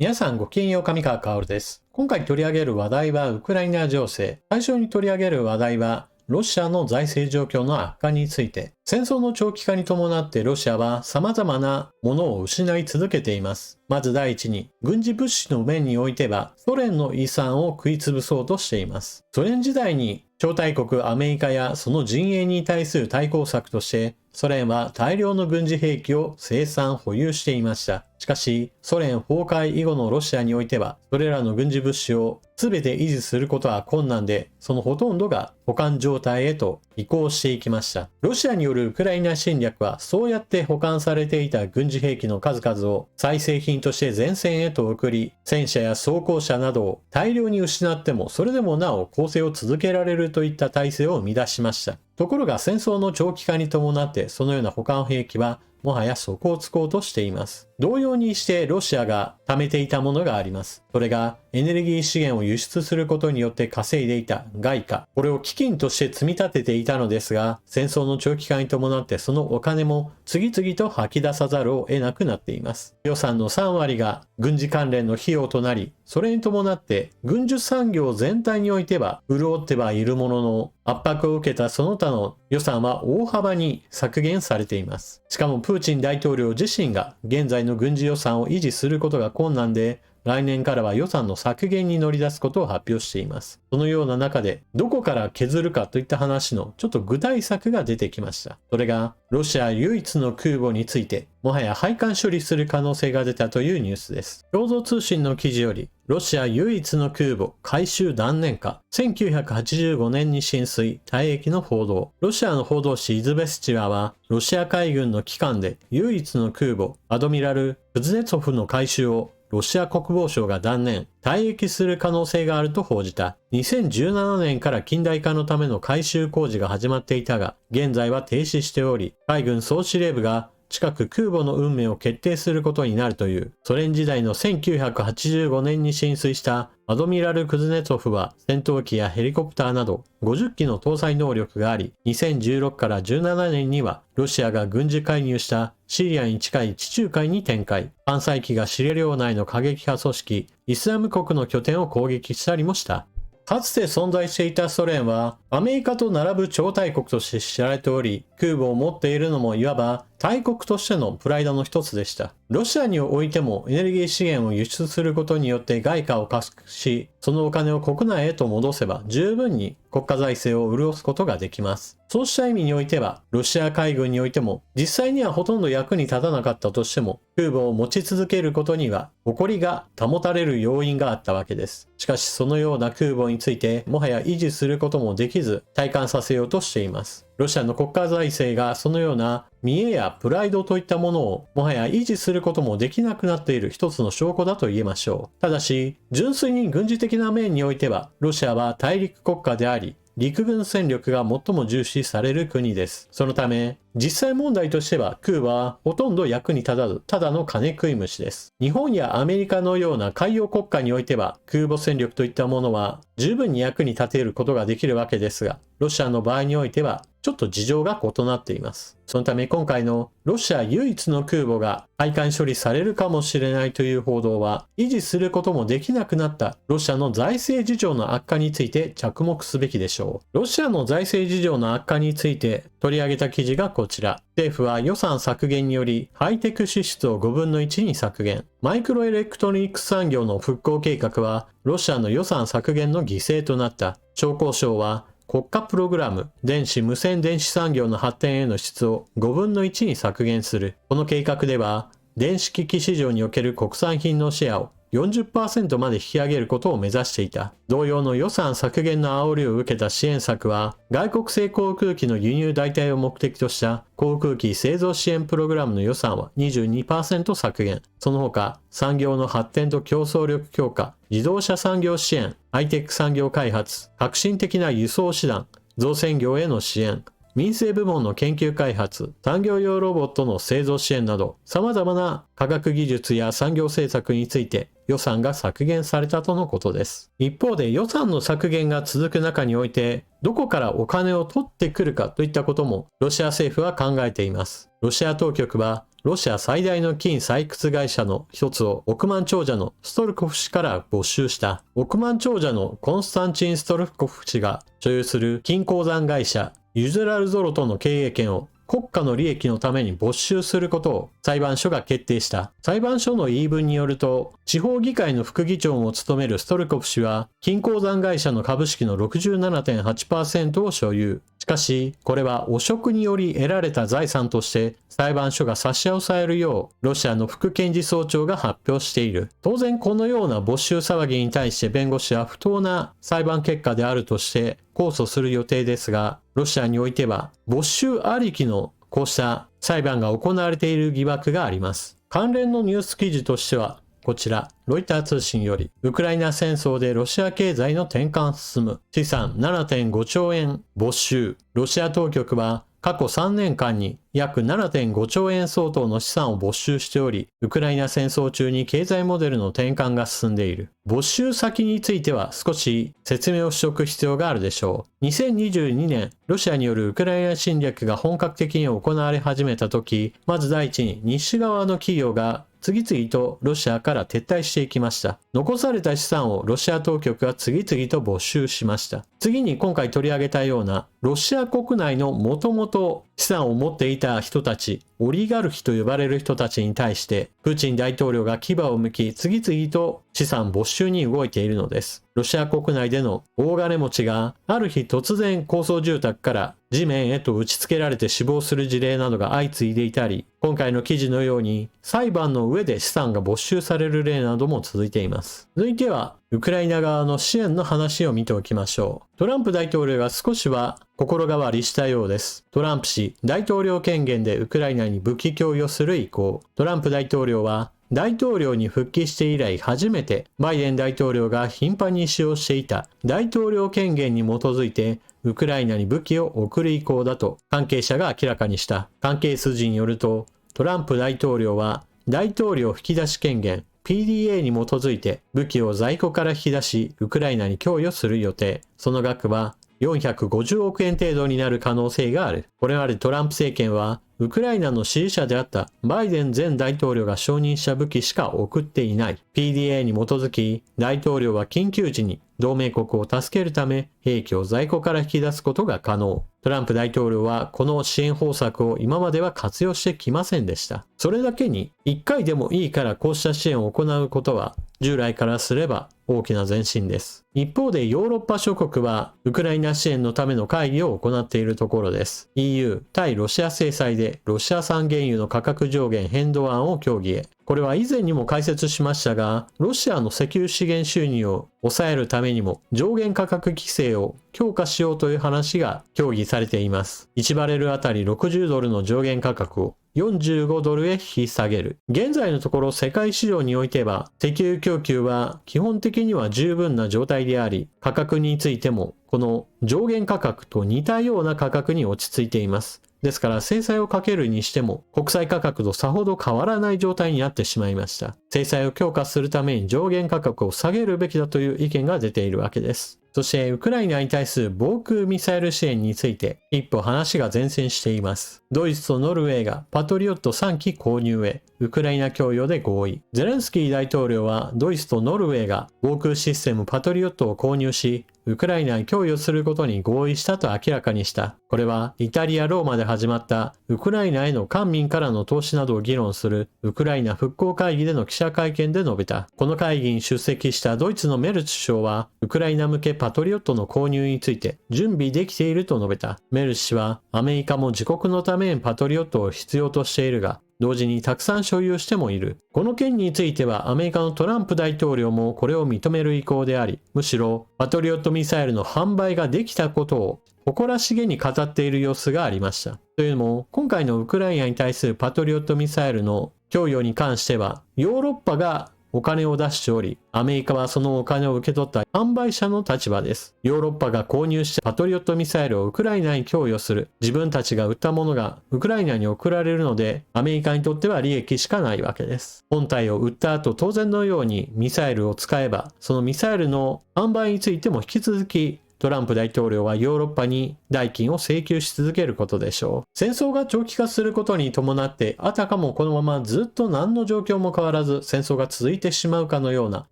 皆さんごきげんよう、上川薫です。今回取り上げる話題はウクライナ情勢。最初に取り上げる話題はロシアの財政状況の悪化について。戦争の長期化に伴ってロシアは様々なものを失い続けています。まず第一に、軍事物資の面においてはソ連の遺産を食い潰そうとしています。ソ連時代に超大国アメリカやその陣営に対する対抗策としてソ連は大量の軍事兵器を生産保有していました。しかし、ソ連崩壊以後のロシアにおいては、それらの軍事物資を全て維持することは困難で、そのほとんどが保管状態へと移行していきました。ロシアによるウクライナ侵略は、そうやって保管されていた軍事兵器の数々を再製品として前線へと送り、戦車や装甲車などを大量に失っても、それでもなお攻勢を続けられるといった体制を生み出しました。ところが戦争の長期化に伴ってそのような保管兵器はもはや底をつこうとしています。同様にしてロシアが貯めていたものがあります。それがエネルギー資源を輸出することによって稼いでいた外貨。これを基金として積み立てていたのですが、戦争の長期化に伴ってそのお金も次々と吐き出さざるを得なくなっています。予算の3割が軍事関連の費用となり、それに伴って軍需産業全体においては潤ってはいるものの、圧迫を受けたその他の予算は大幅に削減されています。しかもプーチン大統領自身が現在の軍事予算を維持することが困難で、来年からは予算の削減に乗り出すことを発表しています。そのような中で、どこから削るかといった話のちょっと具体策が出てきました。それが、ロシア唯一の空母について、もはや配管処理する可能性が出たというニュースです。共同通信の記事より、ロシア唯一の空母、回収断念か、1985年に進水、退役の報道。ロシアの報道誌イズベスチアは、ロシア海軍の機関で唯一の空母、アドミラル・クズネツォフの回収をロシア国防省が断念、退役する可能性があると報じた。2017年から近代化のための改修工事が始まっていたが、現在は停止しており、海軍総司令部が近く空母の運命を決定することになるという。ソ連時代の1985年に進水したアドミラル・クズネツォフは戦闘機やヘリコプターなど50機の搭載能力があり、2016から17年にはロシアが軍事介入したシリアに近い地中海に展開。艦載機がシリア領内の過激派組織イスラム国の拠点を攻撃したりもした。かつて存在していたソ連はアメリカと並ぶ超大国として知られており、空母を持っているのもいわば大国としてのプライドの一つでした。ロシアにおいてもエネルギー資源を輸出することによって外貨を獲得し、そのお金を国内へと戻せば十分に国家財政を潤すことができます。そうした意味においては、ロシア海軍においても実際にはほとんど役に立たなかったとしても、空母を持ち続けることには誇りが保たれる要因があったわけです。しかしそのような空母についてもはや維持することもできず、退官させようとしています。ロシアの国家財政がそのような見栄やプライドといったものをもはや維持することもできなくなっている一つの証拠だと言えましょう。ただし、純粋に軍事的な面においては、ロシアは大陸国家であり、陸軍戦力が最も重視される国です。そのため、実際問題としては空母はほとんど役に立たず、ただの金食い虫です。日本やアメリカのような海洋国家においては、空母戦力といったものは十分に役に立てることができるわけですが、ロシアの場合においては、ちょっと事情が異なっています。そのため今回のロシア唯一の空母が配管処理されるかもしれないという報道は、維持することもできなくなったロシアの財政事情の悪化について着目すべきでしょう。ロシアの財政事情の悪化について取り上げた記事がこちら。政府は予算削減によりハイテク支出を5分の1に削減。マイクロエレクトロニクス産業の復興計画はロシアの予算削減の犠牲となった。商工省は国家プログラム、電子無線電子産業の発展への支出を5分の1に削減する。この計画では、電子機器市場における国産品のシェアを40% まで引き上げることを目指していた。同様の予算削減の煽りを受けた支援策は、外国製航空機の輸入代替を目的とした航空機製造支援プログラムの予算は 22% 削減。その他、産業の発展と競争力強化、自動車産業支援、ハイテク産業開発、革新的な輸送手段、造船業への支援、民生部門の研究開発、産業用ロボットの製造支援など、様々な科学技術や産業政策について予算が削減されたとのことです。一方で予算の削減が続く中において、どこからお金を取ってくるかといったこともロシア政府は考えています。ロシア当局はロシア最大の金採掘会社の一つを億万長者のストルコフ氏から没収した。億万長者のコンスタンチン・ストルコフ氏が所有する金鉱山会社ユジュラルゾロトの経営権を国家の利益のために没収することを裁判所が決定した。裁判所の言い分によると、地方議会の副議長を務めるストルコフ氏は、金鉱山会社の株式の 67.8% を所有。しかし、これは汚職により得られた財産として裁判所が差し押さえるよう、ロシアの副検事総長が発表している。当然このような没収騒ぎに対して弁護士は不当な裁判結果であるとして控訴する予定ですが、ロシアにおいては没収ありきのこうした裁判が行われている疑惑があります。関連のニュース記事としては、こちら、ロイター通信より、ウクライナ戦争でロシア経済の転換進む。資産 7.5 兆円没収。ロシア当局は過去3年間に約 7.5 兆円相当の資産を没収しており、ウクライナ戦争中に経済モデルの転換が進んでいる。没収先については少し説明をしておく必要があるでしょう。2022年、ロシアによるウクライナ侵略が本格的に行われ始めた時、まず第一に西側の企業が次々とロシアから撤退していきました。残された資産をロシア当局が次々と没収しました。次に今回取り上げたようなロシア国内のもともと資産を持っていた人たち、オリガルヒと呼ばれる人たちに対して、プーチン大統領が牙を向き、次々と資産没収に動いているのです。ロシア国内での大金持ちがある日突然高層住宅から地面へと打ち付けられて死亡する事例などが相次いでいたり、今回の記事のように裁判の上で資産が没収される例なども続いています。続いては、ウクライナ側の支援の話を見ておきましょう。トランプ大統領が少しは心変わりしたようです。トランプ氏、大統領権限でウクライナに武器供与する意向。トランプ大統領は大統領に復帰して以来初めてバイデン大統領が頻繁に使用していた大統領権限に基づいてウクライナに武器を送る意向だと関係者が明らかにした。関係筋によると、トランプ大統領は大統領引き出し権限 PDA に基づいて武器を在庫から引き出しウクライナに供与する予定。その額は450億円程度になる可能性がある。これまでトランプ政権はウクライナの支持者であったバイデン前大統領が承認した武器しか送っていない。PDA に基づき大統領は緊急時に同盟国を助けるため兵器を在庫から引き出すことが可能。トランプ大統領はこの支援方策を今までは活用してきませんでした。それだけに1回でもいいからこうした支援を行うことは従来からすれば大きな前進です。一方でヨーロッパ諸国はウクライナ支援のための会議を行っているところです。EU 対ロシア制裁でロシア産原油の価格上限変動案を協議へ。これは以前にも解説しましたが、ロシアの石油資源収入を抑えるためにも上限価格規制を強化しようという話が協議されています。1バレルあたり60ドルの上限価格を45ドルへ引き下げる。現在のところ世界市場においては石油供給は基本的には十分な状態であり、価格についてもこの上限価格と似たような価格に落ち着いています。ですから制裁をかけるにしても国際価格とさほど変わらない状態になってしまいました。制裁を強化するために上限価格を下げるべきだという意見が出ているわけです。そしてウクライナに対する防空ミサイル支援について一歩話が前進しています。ドイツとノルウェーがパトリオット3機購入へウクライナ供与で合意。ゼレンスキー大統領はドイツとノルウェーが防空システムパトリオットを購入しウクライナに供与することに合意したと明らかにした。これはイタリア・ローマで始まったウクライナへの官民からの投資などを議論するウクライナ復興会議での記者会見で述べた。この会議に出席したドイツのメルツ首相はウクライナ向けパトリオットの購入について準備できていると述べた。メルツ氏はアメリカも自国のためにパトリオットを必要としているが同時にたくさん所有してもいる。この件についてはアメリカのトランプ大統領もこれを認める意向であり、むしろパトリオットミサイルの販売ができたことを誇らしげに語っている様子がありました。というのも、今回のウクライナに対するパトリオットミサイルの供与に関しては、ヨーロッパがお金を出しており、アメリカはそのお金を受け取った販売者の立場です。ヨーロッパが購入したパトリオットミサイルをウクライナに供与する。自分たちが売ったものがウクライナに送られるので、アメリカにとっては利益しかないわけです。本体を売った後、当然のようにミサイルを使えば、そのミサイルの販売についても引き続きトランプ大統領はヨーロッパに代金を請求し続けることでしょう。戦争が長期化することに伴って、あたかもこのままずっと何の状況も変わらず戦争が続いてしまうかのような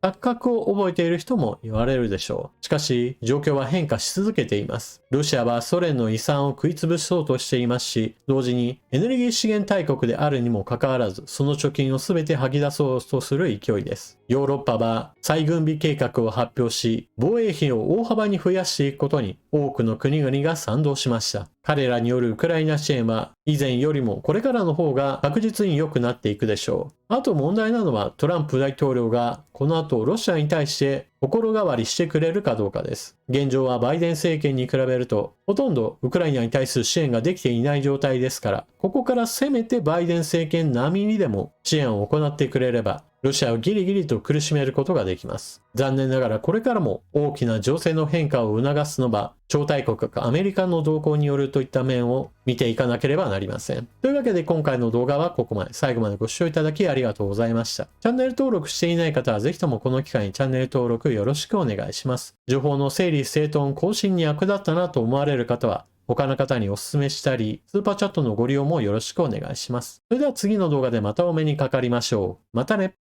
錯覚を覚えている人も言われるでしょう。しかし、状況は変化し続けています。ロシアはソ連の遺産を食い潰そうとしていますし、同時にエネルギー資源大国であるにもかかわらず、その貯金を全て吐き出そうとする勢いです。ヨーロッパは再軍備計画を発表し、防衛費を大幅に増やしていくことに多くの国々が賛同しました。彼らによるウクライナ支援は以前よりもこれからの方が確実に良くなっていくでしょう。あと問題なのはトランプ大統領がこの後ロシアに対して心変わりしてくれるかどうかです。現状はバイデン政権に比べるとほとんどウクライナに対する支援ができていない状態ですから、ここからせめてバイデン政権並みにでも支援を行ってくれればロシアをギリギリと苦しめることができます。残念ながらこれからも大きな情勢の変化を促すのは超大国アメリカの動向によるといった面を見ていかなければなりません。というわけで今回の動画はここまで。最後までご視聴いただきありがとうございました。チャンネル登録していない方はぜひともこの機会にチャンネル登録よろしくお願いします。情報の整理整頓更新に役立ったなと思われる方は他の方にお勧めしたり、スーパーチャットのご利用もよろしくお願いします。それでは次の動画でまたお目にかかりましょう。またね。